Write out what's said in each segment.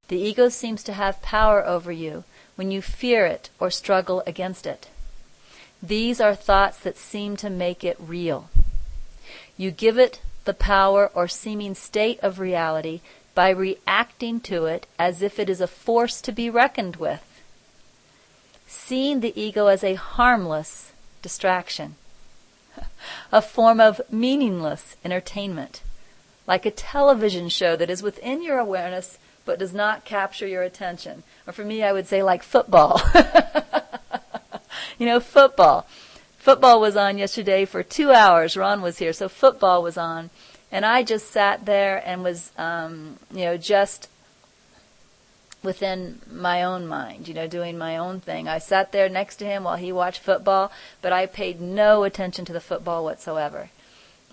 The ego seems to have power over you when you fear it or struggle against it. These are thoughts that seem to make it real. You give it the power or seeming state of reality by reacting to it as if it is a force to be reckoned with, seeing the ego as a harmless distraction, a form of meaningless entertainment, like a television show that is within your awareness but does not capture your attention. Or for me, I would say like football. Football. Football was on yesterday for 2 hours. Ron was here, so football was on. And I just sat there and was, just within my own mind, doing my own thing. I sat there next to him while he watched football, but I paid no attention to the football whatsoever.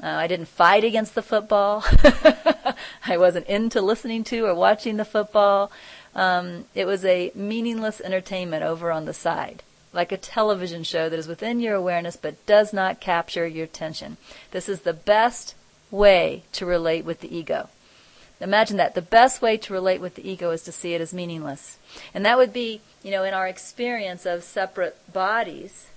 I didn't fight against the football. I wasn't into listening to or watching the football. It was a meaningless entertainment over on the side, like a television show that is within your awareness but does not capture your attention. This is the best way to relate with the ego. Imagine that. The best way to relate with the ego is to see it as meaningless. And that would be, in our experience of separate bodies,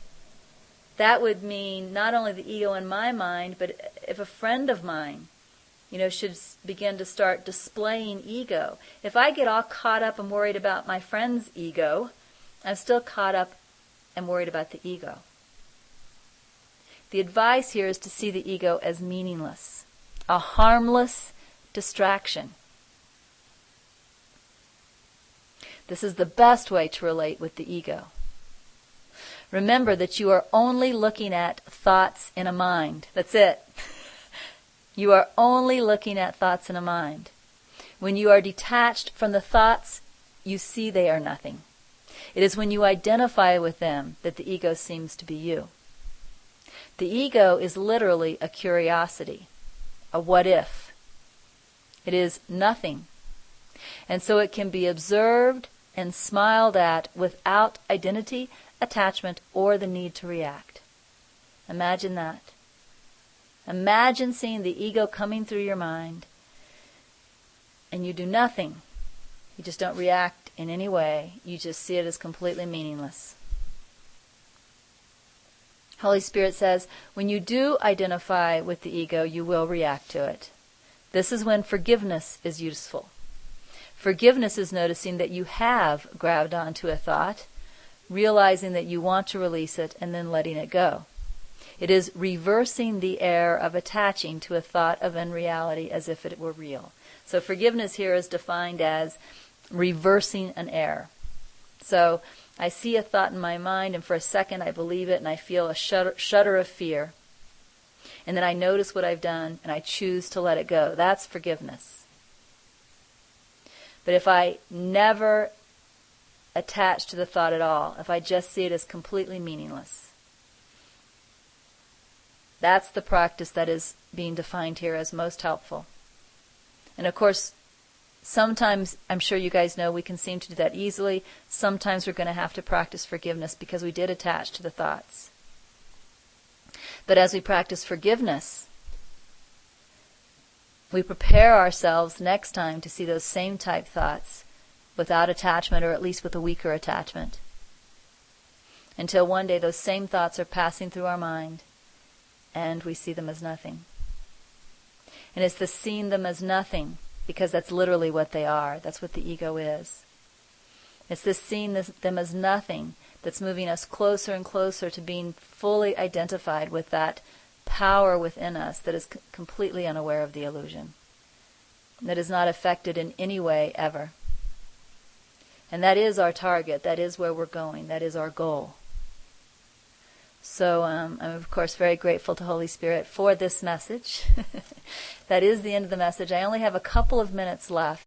that would mean not only the ego in my mind, but if a friend of mine, should begin to start displaying ego. If I get all caught up and worried about my friend's ego, I'm still caught up and worried about the ego. The advice here is to see the ego as meaningless, a harmless distraction. This is the best way to relate with the ego. Remember that you are only looking at thoughts in a mind. That's it. You are only looking at thoughts in a mind. When you are detached from the thoughts, you see they are nothing. It is when you identify with them that the ego seems to be you. The ego is literally a curiosity, a what if. It is nothing. And so it can be observed and smiled at without identity, attachment, or the need to react. Imagine that. Imagine seeing the ego coming through your mind and you do nothing. You just don't react in any way. You just see it as completely meaningless. Holy Spirit says, when you do identify with the ego, you will react to it. This is when forgiveness is useful. Forgiveness is noticing that you have grabbed onto a thought, realizing that you want to release it, and then letting it go. It is reversing the error of attaching to a thought of unreality as if it were real. So forgiveness here is defined as reversing an error. So I see a thought in my mind, and for a second I believe it, and I feel a shudder of fear. And then I notice what I've done, and I choose to let it go. That's forgiveness. But if I never attach to the thought at all, if I just see it as completely meaningless, that's the practice that is being defined here as most helpful. And of course, sometimes, I'm sure you guys know, we can seem to do that easily. Sometimes we're going to have to practice forgiveness because we did attach to the thoughts. But as we practice forgiveness, we prepare ourselves next time to see those same type thoughts without attachment, or at least with a weaker attachment. Until one day those same thoughts are passing through our mind and we see them as nothing. And it's the seeing them as nothing, because that's literally what they are. That's what the ego is. It's this seeing them as nothing that's moving us closer and closer to being fully identified with that power within us that is completely unaware of the illusion, that is not affected in any way ever. And that is our target. That is where we're going. That is our goal. So I'm, of course, very grateful to Holy Spirit for this message. That is the end of the message. I only have a couple of minutes left.